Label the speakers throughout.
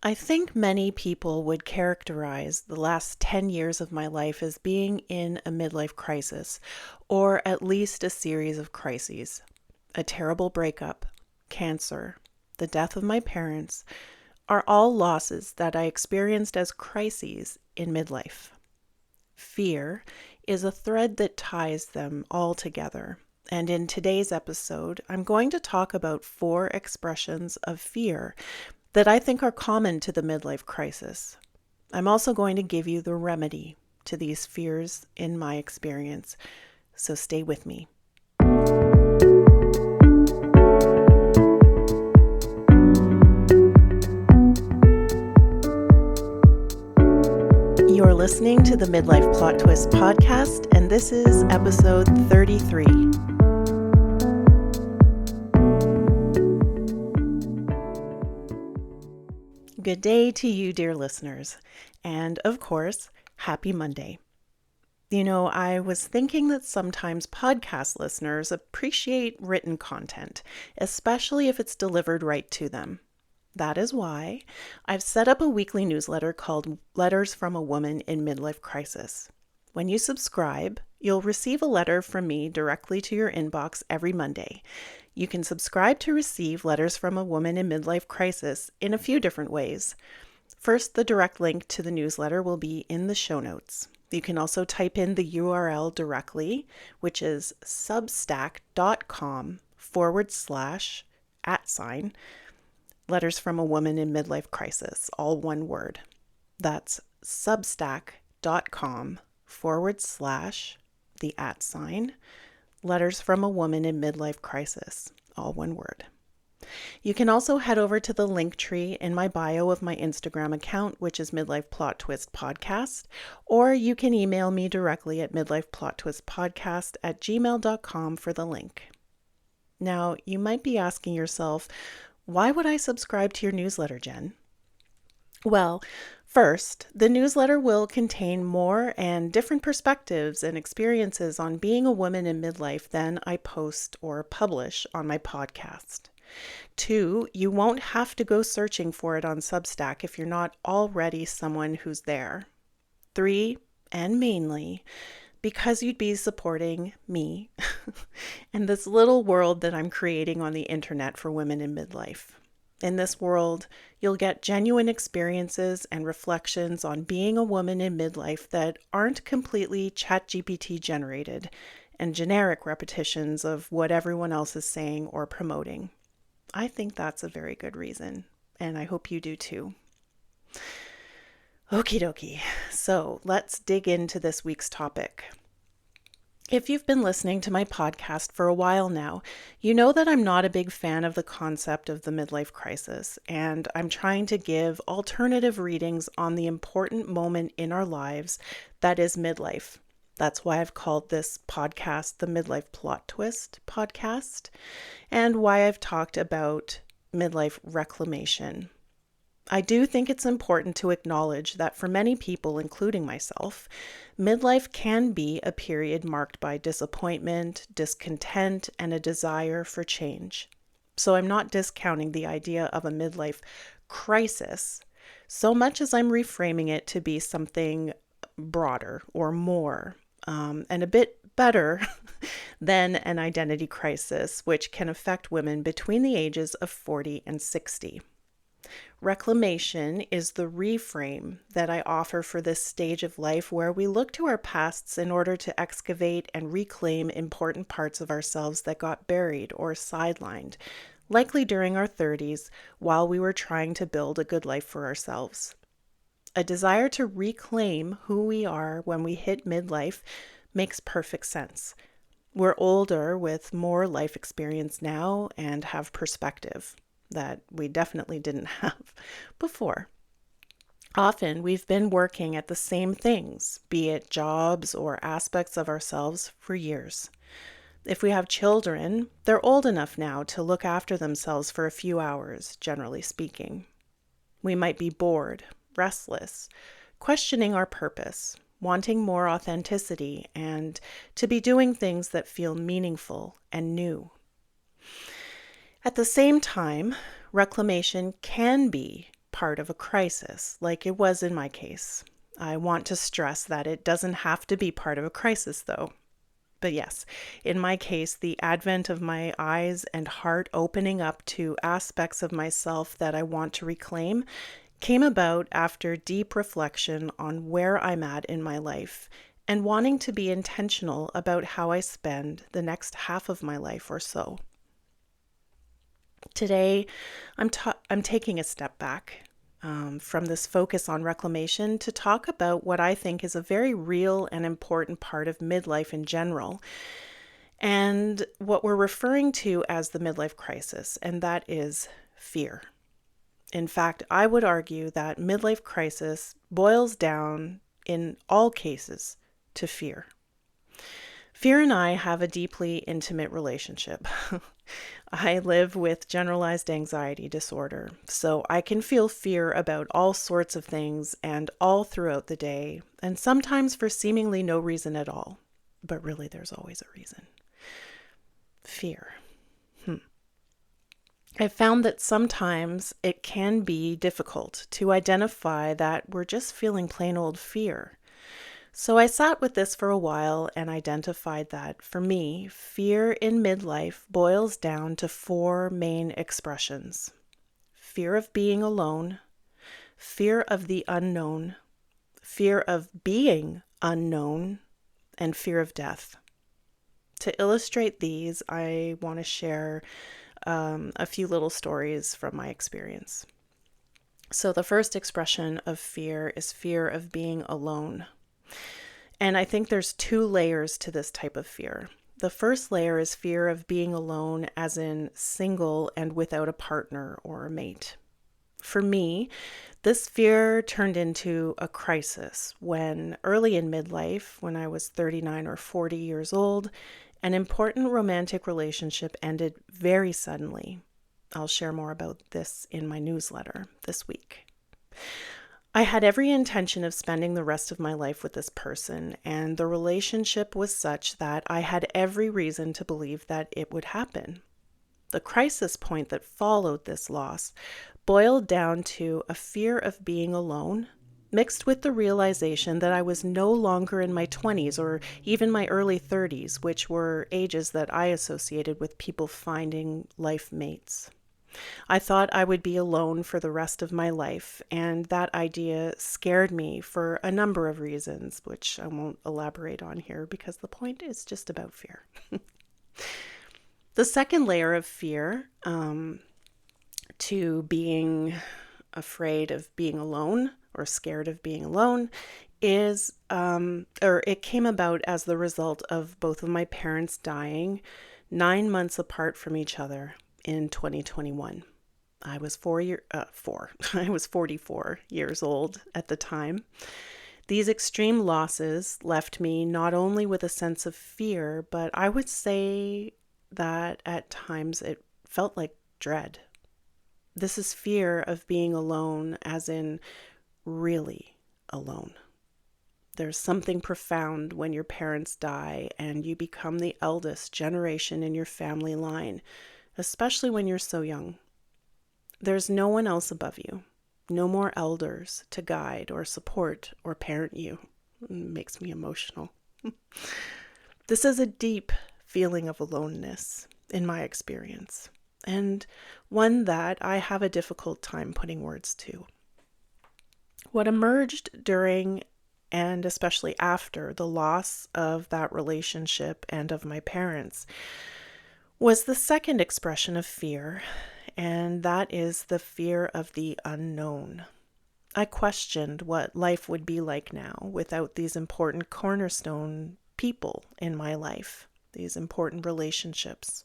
Speaker 1: I think many people would characterize the last 10 years of my life as being in a midlife crisis, or at least a series of crises. A terrible breakup, cancer, the death of my parents are all losses that I experienced as crises in midlife. Fear is a thread that ties them all together. And in today's episode, I'm going to talk about 4 expressions of fear that I think are common to the midlife crisis. I'm also going to give you the remedy to these fears in my experience, so stay with me. You're listening to the Midlife Plot Twist Podcast, and this is episode 33. Good day to you, dear listeners, and of course, happy Monday. You know, I was thinking that sometimes podcast listeners appreciate written content, especially if it's delivered right to them. That is why I've set up a weekly newsletter called Letters from a Woman in Midlife Crisis. When you subscribe, you'll receive a letter from me directly to your inbox every Monday. You can subscribe to receive Letters from a Woman in Midlife Crisis in a few different ways. First, the direct link to the newsletter will be in the show notes. You can also type in the URL directly, which is substack.com/@ Letters from a Woman in Midlife Crisis, all one word. That's substack.com/@ Letters from a Woman in Midlife Crisis, all one word. You can also head over to the link tree in my bio of my Instagram account, which is Midlife Plot Twist Podcast, or you can email me directly at midlifeplottwistpodcast@gmail.com for the link. Now, you might be asking yourself, why would I subscribe to your newsletter, Jen? Well, first, the newsletter will contain more and different perspectives and experiences on being a woman in midlife than I post or publish on my podcast. 2, you won't have to go searching for it on Substack if you're not already someone who's there. 3, and mainly, because you'd be supporting me and this little world that I'm creating on the internet for women in midlife. In this world, you'll get genuine experiences and reflections on being a woman in midlife that aren't completely ChatGPT generated and generic repetitions of what everyone else is saying or promoting. I think that's a very good reason, and I hope you do too. Okie dokie, so let's dig into this week's topic. If you've been listening to my podcast for a while now, you know that I'm not a big fan of the concept of the midlife crisis, and I'm trying to give alternative readings on the important moment in our lives that is midlife. That's why I've called this podcast the Midlife Plot Twist Podcast, and why I've talked about midlife reclamation. I do think it's important to acknowledge that for many people, including myself, midlife can be a period marked by disappointment, discontent, and a desire for change. So I'm not discounting the idea of a midlife crisis so much as I'm reframing it to be something broader or more, and a bit better than an identity crisis, which can affect women between the ages of 40 and 60. Reclamation is the reframe that I offer for this stage of life where we look to our pasts in order to excavate and reclaim important parts of ourselves that got buried or sidelined, likely during our 30s while we were trying to build a good life for ourselves. A desire to reclaim who we are when we hit midlife makes perfect sense. We're older with more life experience now and have perspective that we definitely didn't have before. Often we've been working at the same things, be it jobs or aspects of ourselves, for years. If we have children, they're old enough now to look after themselves for a few hours, generally speaking. We might be bored, restless, questioning our purpose, wanting more authenticity, and to be doing things that feel meaningful and new. At the same time, reclamation can be part of a crisis, like it was in my case. I want to stress that it doesn't have to be part of a crisis, though. But yes, in my case, the advent of my eyes and heart opening up to aspects of myself that I want to reclaim came about after deep reflection on where I'm at in my life and wanting to be intentional about how I spend the next half of my life or so. Today, I'm taking a step back from this focus on reclamation to talk about what I think is a very real and important part of midlife in general, and what we're referring to as the midlife crisis, and that is fear. In fact, I would argue that midlife crisis boils down, in all cases, to fear. Fear and I have a deeply intimate relationship. I live with generalized anxiety disorder, so I can feel fear about all sorts of things and all throughout the day, and sometimes for seemingly no reason at all. But really, there's always a reason. Fear. I've found that sometimes it can be difficult to identify that we're just feeling plain old fear. So I sat with this for a while and identified that, for me, fear in midlife boils down to 4 main expressions: fear of being alone, fear of the unknown, fear of being unknown, and fear of death. To illustrate these, I want to share a few little stories from my experience. So the first expression of fear is fear of being alone. And I think there's 2 layers to this type of fear. The first layer is fear of being alone, as in single and without a partner or a mate. For me, this fear turned into a crisis when early in midlife, when I was 39 or 40 years old, an important romantic relationship ended very suddenly. I'll share more about this in my newsletter this week. I had every intention of spending the rest of my life with this person, and the relationship was such that I had every reason to believe that it would happen. The crisis point that followed this loss boiled down to a fear of being alone, mixed with the realization that I was no longer in my 20s or even my early 30s, which were ages that I associated with people finding life mates. I thought I would be alone for the rest of my life, and that idea scared me for a number of reasons, which I won't elaborate on here because the point is just about fear. The second layer of fear to being afraid of being alone or scared of being alone is, it came about as the result of both of my parents dying 9 months apart from each other in 2021. I was I was 44 years old at the time. These extreme losses left me not only with a sense of fear, but I would say that at times it felt like dread. This is fear of being alone, as in really alone. There's something profound when your parents die and you become the eldest generation in your family line, especially when you're so young. There's no one else above you, no more elders to guide or support or parent you. It makes me emotional. This is a deep feeling of aloneness in my experience, and one that I have a difficult time putting words to. What emerged during and especially after the loss of that relationship and of my parents was the second expression of fear, and that is the fear of the unknown. I questioned what life would be like now without these important cornerstone people in my life, these important relationships.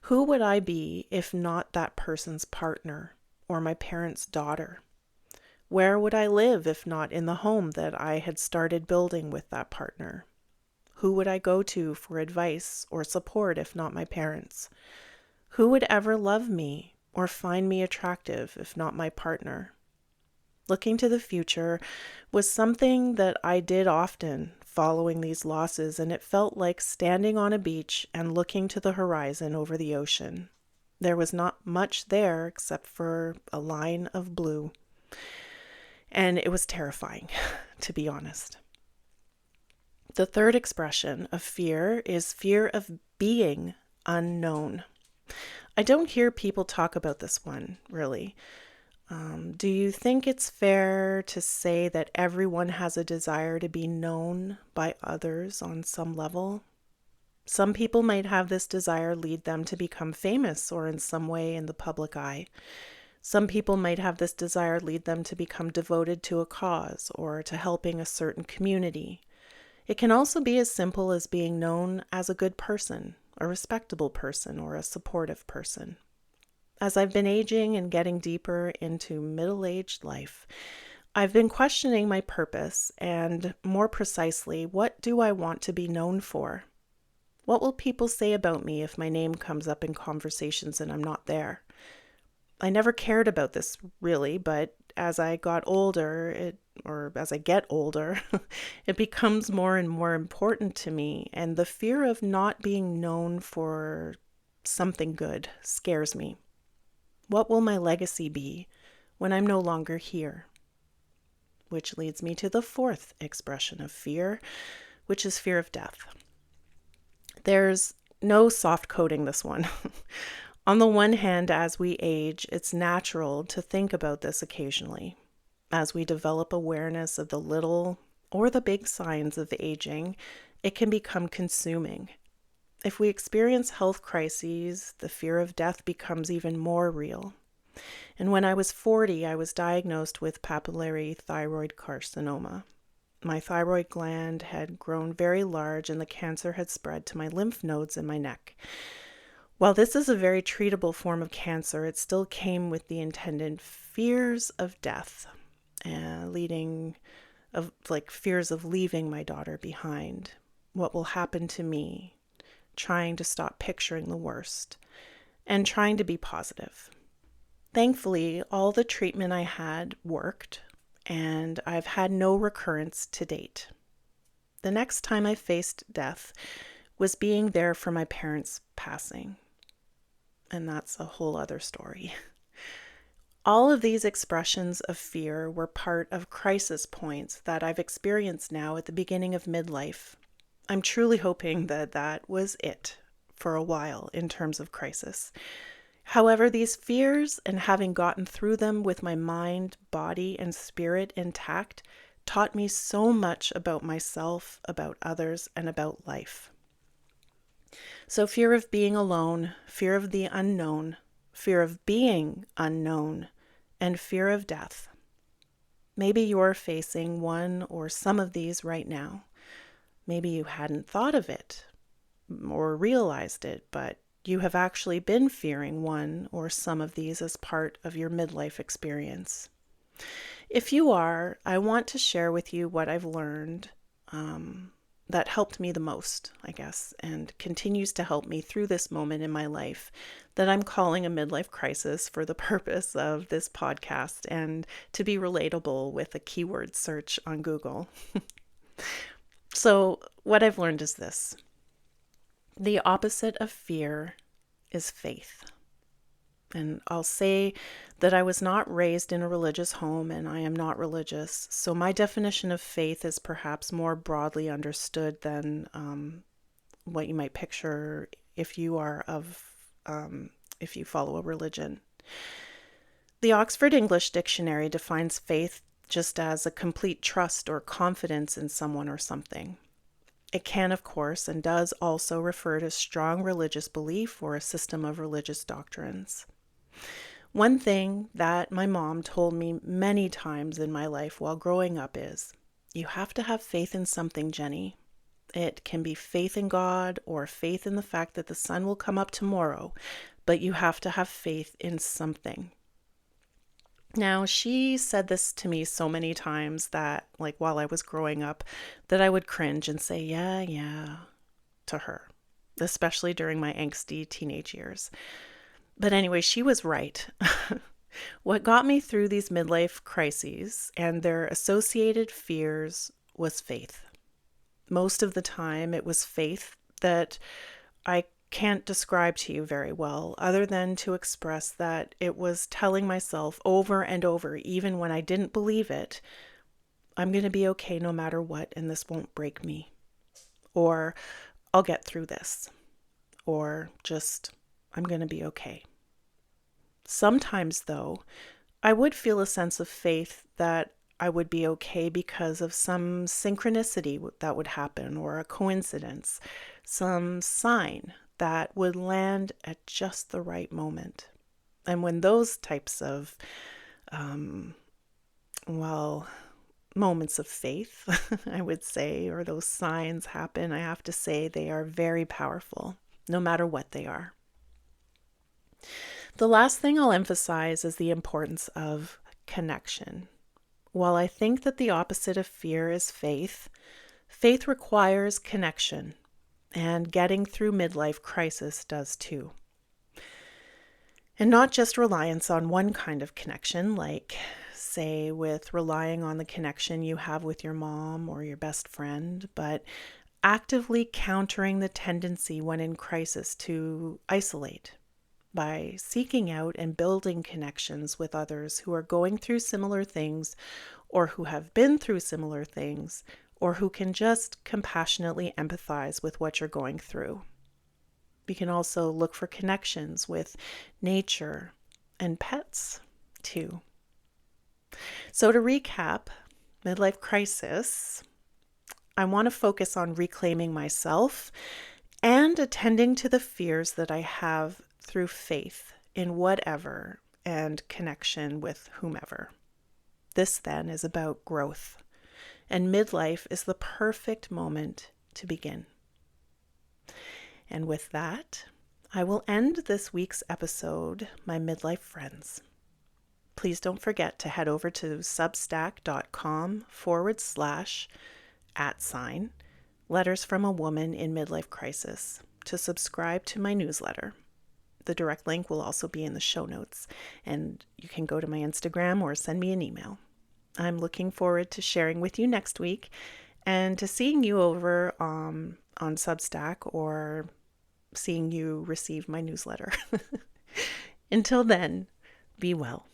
Speaker 1: Who would I be if not that person's partner or my parents' daughter? Where would I live if not in the home that I had started building with that partner? Who would I go to for advice or support if not my parents? Who would ever love me or find me attractive if not my partner? Looking to the future was something that I did often following these losses, and it felt like standing on a beach and looking to the horizon over the ocean. There was not much there except for a line of blue. And it was terrifying, to be honest. The third expression of fear is fear of being unknown. I don't hear people talk about this one, really. Do you think it's fair to say that everyone has a desire to be known by others on some level? Some people might have this desire lead them to become famous or in some way in the public eye. Some people might have this desire lead them to become devoted to a cause or to helping a certain community. It can also be as simple as being known as a good person, a respectable person, or a supportive person. As I've been aging and getting deeper into middle-aged life, I've been questioning my purpose and, more precisely, what do I want to be known for? What will people say about me if my name comes up in conversations and I'm not there? I never cared about this really, but as I got older, as I get older, it becomes more and more important to me, and the fear of not being known for something good scares me. What will my legacy be when I'm no longer here? Which leads me to the fourth expression of fear, which is fear of death. There's no soft coding this one. On the one hand, as we age, it's natural to think about this occasionally. As we develop awareness of the little or the big signs of aging, it can become consuming. If we experience health crises, the fear of death becomes even more real. And when I was 40, I was diagnosed with papillary thyroid carcinoma. My thyroid gland had grown very large and the cancer had spread to my lymph nodes in my neck. While this is a very treatable form of cancer, it still came with the attendant fears of death, fears of leaving my daughter behind. What will happen to me? Trying to stop picturing the worst, and trying to be positive. Thankfully, all the treatment I had worked, and I've had no recurrence to date. The next time I faced death was being there for my parents' passing, and that's a whole other story. All of these expressions of fear were part of crisis points that I've experienced now at the beginning of midlife. I'm truly hoping that that was it for a while in terms of crisis. However, these fears and having gotten through them with my mind, body, and spirit intact taught me so much about myself, about others, and about life. So fear of being alone, fear of the unknown, fear of being unknown, and fear of death. Maybe you're facing one or some of these right now. Maybe you hadn't thought of it or realized it, but you have actually been fearing one or some of these as part of your midlife experience. If you are, I want to share with you what I've learned that helped me the most, I guess, and continues to help me through this moment in my life that I'm calling a midlife crisis for the purpose of this podcast and to be relatable with a keyword search on Google. So what I've learned is this. The opposite of fear is faith. And I'll say that I was not raised in a religious home and I am not religious. So my definition of faith is perhaps more broadly understood than what you might picture if you follow a religion. The Oxford English Dictionary defines faith just as a complete trust or confidence in someone or something. It can, of course, and does also refer to strong religious belief or a system of religious doctrines. One thing that my mom told me many times in my life while growing up is, you have to have faith in something, Jenny. It can be faith in God or faith in the fact that the sun will come up tomorrow, but you have to have faith in something. Now, she said this to me so many times that, while I was growing up, that I would cringe and say, yeah, to her, especially during my angsty teenage years. But anyway, she was right. What got me through these midlife crises and their associated fears was faith. Most of the time, it was faith that I can't describe to you very well, other than to express that it was telling myself over and over, even when I didn't believe it, I'm going to be okay no matter what, and this won't break me. Or I'll get through this. Or just, I'm going to be okay. Sometimes, though, I would feel a sense of faith that I would be okay because of some synchronicity that would happen, or a coincidence, some sign that would land at just the right moment. And when those types of, moments of faith, I would say, or those signs happen, I have to say they are very powerful, no matter what they are. The last thing I'll emphasize is the importance of connection. While I think that the opposite of fear is faith, faith requires connection, and getting through midlife crisis does too. And not just reliance on one kind of connection, like, say, with relying on the connection you have with your mom or your best friend, but actively countering the tendency when in crisis to isolate by seeking out and building connections with others who are going through similar things, or who have been through similar things, or who can just compassionately empathize with what you're going through. We can also look for connections with nature and pets too. So to recap, midlife crisis, I want to focus on reclaiming myself and attending to the fears that I have through faith in whatever and connection with whomever. This then is about growth, and midlife is the perfect moment to begin. And with that, I will end this week's episode, my midlife friends. Please don't forget to head over to substack.com/@ Letters from a Woman in Midlife Crisis to subscribe to my newsletter. The direct link will also be in the show notes, and you can go to my Instagram or send me an email. I'm looking forward to sharing with you next week and to seeing you over on Substack, or seeing you receive my newsletter. Until then, be well.